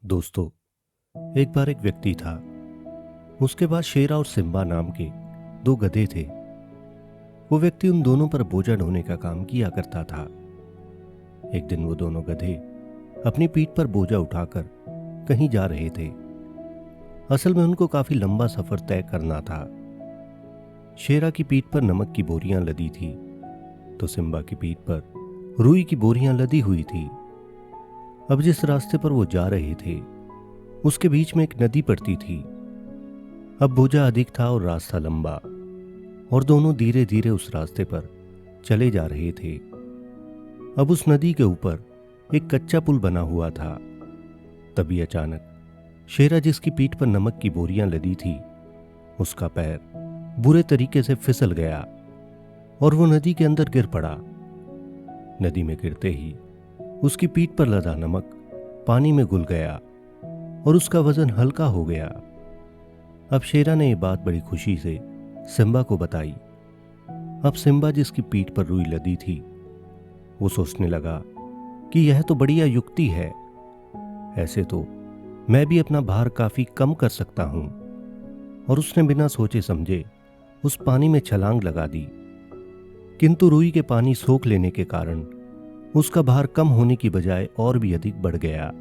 दोस्तों, एक बार एक व्यक्ति था। उसके पास शेरा और सिम्बा नाम के दो गधे थे। वो व्यक्ति उन दोनों पर बोझा ढोने का काम किया करता था। एक दिन वो दोनों गधे अपनी पीठ पर बोझा उठाकर कहीं जा रहे थे। असल में उनको काफी लंबा सफर तय करना था। शेरा की पीठ पर नमक की बोरियां लदी थी, तो सिम्बा की पीठ पर रुई की बोरियां लदी हुई थी। अब जिस रास्ते पर वो जा रहे थे, उसके बीच में एक नदी पड़ती थी। अब बोझा अधिक था और रास्ता लंबा, और दोनों धीरे धीरे उस रास्ते पर चले जा रहे थे। अब उस नदी के ऊपर एक कच्चा पुल बना हुआ था। तभी अचानक शेरा, जिसकी पीठ पर नमक की बोरियां लदी थी, उसका पैर बुरे तरीके से फिसल गया और वो नदी के अंदर गिर पड़ा। नदी में गिरते ही उसकी पीठ पर लदा नमक पानी में घुल गया और उसका वजन हल्का हो गया। अब शेरा ने यह बात बड़ी खुशी से सिम्बा को बताई। अब सिम्बा, जिसकी पीठ पर रुई लदी थी, वो सोचने लगा कि यह तो बढ़िया युक्ति है। ऐसे तो मैं भी अपना भार काफी कम कर सकता हूं। और उसने बिना सोचे समझे उस पानी में छलांग लगा दी। किंतु रुई के पानी सोख लेने के कारण उसका भार कम होने की बजाय और भी अधिक बढ़ गया,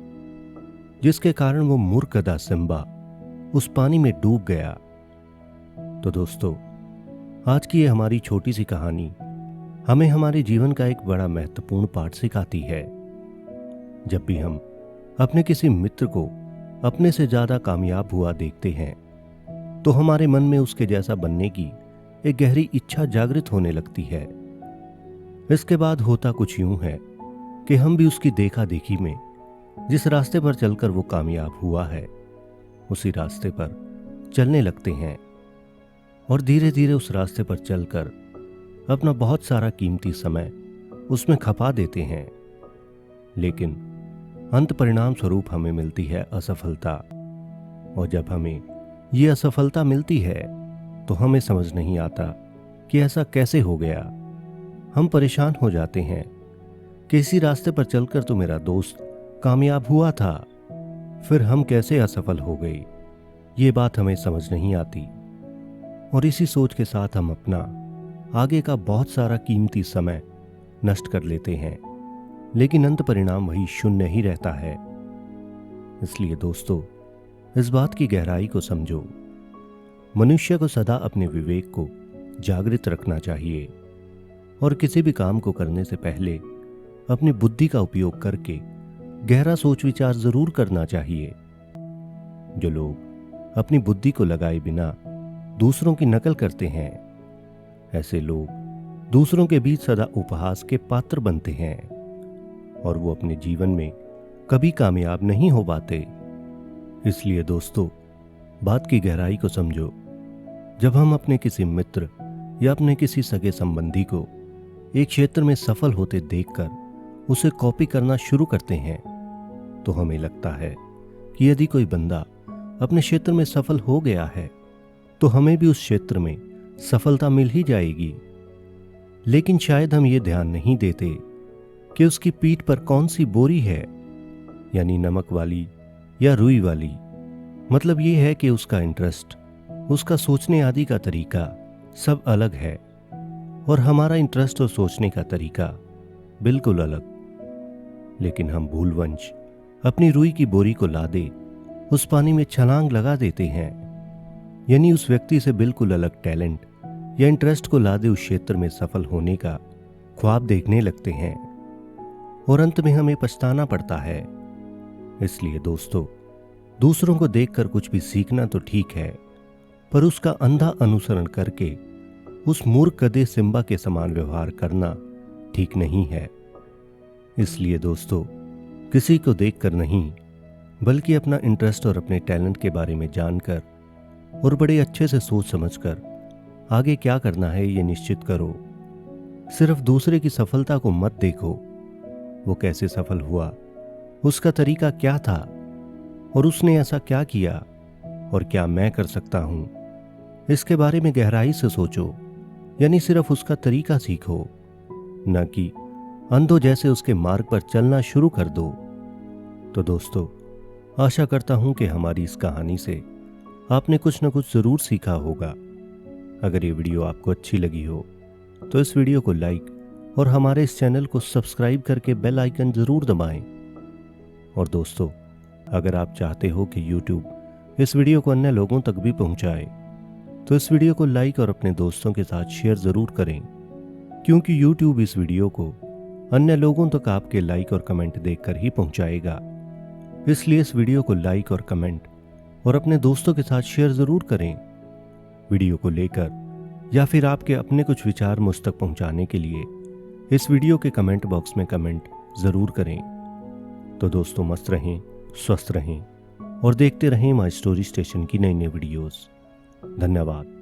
जिसके कारण वो मूर्ख गधा सिम्बा उस पानी में डूब गया। तो दोस्तों, आज की ये हमारी छोटी सी कहानी हमें हमारे जीवन का एक बड़ा महत्वपूर्ण पाठ सिखाती है। जब भी हम अपने किसी मित्र को अपने से ज्यादा कामयाब हुआ देखते हैं, तो हमारे मन में उसके जैसा बनने की एक गहरी इच्छा जागृत होने लगती है। इसके बाद होता कुछ यूं है कि हम भी उसकी देखा देखी में जिस रास्ते पर चलकर वो कामयाब हुआ है, उसी रास्ते पर चलने लगते हैं और धीरे धीरे उस रास्ते पर चलकर अपना बहुत सारा कीमती समय उसमें खपा देते हैं। लेकिन अंत परिणाम स्वरूप हमें मिलती है असफलता। और जब हमें ये असफलता मिलती है, तो हमें समझ नहीं आता कि ऐसा कैसे हो गया। हम परेशान हो जाते हैं कि इसी रास्ते पर चलकर तो मेरा दोस्त कामयाब हुआ था, फिर हम कैसे असफल हो गए। ये बात हमें समझ नहीं आती और इसी सोच के साथ हम अपना आगे का बहुत सारा कीमती समय नष्ट कर लेते हैं। लेकिन अंत परिणाम वही शून्य ही रहता है। इसलिए दोस्तों, इस बात की गहराई को समझो। मनुष्य को सदा अपने विवेक को जागृत रखना चाहिए और किसी भी काम को करने से पहले अपनी बुद्धि का उपयोग करके गहरा सोच विचार जरूर करना चाहिए। जो लोग अपनी बुद्धि को लगाए बिना दूसरों की नकल करते हैं, ऐसे लोग दूसरों के बीच सदा उपहास के पात्र बनते हैं और वो अपने जीवन में कभी कामयाब नहीं हो पाते। इसलिए दोस्तों, बात की गहराई को समझो। जब हम अपने किसी मित्र या अपने किसी सगे संबंधी को एक क्षेत्र में सफल होते देखकर उसे कॉपी करना शुरू करते हैं, तो हमें लगता है कि यदि कोई बंदा अपने क्षेत्र में सफल हो गया है, तो हमें भी उस क्षेत्र में सफलता मिल ही जाएगी। लेकिन शायद हम ये ध्यान नहीं देते कि उसकी पीठ पर कौन सी बोरी है, यानी नमक वाली या रुई वाली। मतलब ये है कि उसका इंटरेस्ट, उसका सोचने आदि का तरीका सब अलग है और हमारा इंटरेस्ट और सोचने का तरीका बिल्कुल अलग। लेकिन हम भूलवंश अपनी रुई की बोरी को लादे उस पानी में छलांग लगा देते हैं, यानी उस व्यक्ति से बिल्कुल अलग टैलेंट या इंटरेस्ट को लादे उस क्षेत्र में सफल होने का ख्वाब देखने लगते हैं और अंत में हमें पछताना पड़ता है। इसलिए दोस्तों, दूसरों को देखकर कुछ भी सीखना तो ठीक है, पर उसका अंधा अनुसरण करके उस मूर्ख गधे सिम्बा के समान व्यवहार करना ठीक नहीं है। इसलिए दोस्तों, किसी को देखकर नहीं, बल्कि अपना इंटरेस्ट और अपने टैलेंट के बारे में जानकर और बड़े अच्छे से सोच समझकर आगे क्या करना है ये निश्चित करो। सिर्फ दूसरे की सफलता को मत देखो। वो कैसे सफल हुआ, उसका तरीका क्या था और उसने ऐसा क्या किया और क्या मैं कर सकता हूं, इसके बारे में गहराई से सोचो। यानी सिर्फ उसका तरीका सीखो, न कि अंधों जैसे उसके मार्ग पर चलना शुरू कर दो। तो दोस्तों, आशा करता हूं कि हमारी इस कहानी से आपने कुछ न कुछ ज़रूर सीखा होगा। अगर ये वीडियो आपको अच्छी लगी हो तो इस वीडियो को लाइक और हमारे इस चैनल को सब्सक्राइब करके बेल आइकन ज़रूर दबाएं। और दोस्तों, अगर आप चाहते हो कि YouTube इस वीडियो को अन्य लोगों तक भी पहुंचाए तो इस वीडियो को लाइक और अपने दोस्तों के साथ शेयर ज़रूर करें, क्योंकि YouTube इस वीडियो को अन्य लोगों तक आपके लाइक और कमेंट देखकर ही पहुंचाएगा। इसलिए इस वीडियो को लाइक और कमेंट और अपने दोस्तों के साथ शेयर ज़रूर करें। वीडियो को लेकर या फिर आपके अपने कुछ विचार मुझ तक पहुंचाने के लिए इस वीडियो के कमेंट बॉक्स में कमेंट ज़रूर करें। तो दोस्तों, मस्त रहें, स्वस्थ रहें और देखते रहें माय स्टोरी स्टेशन की नई नई वीडियोस। धन्यवाद।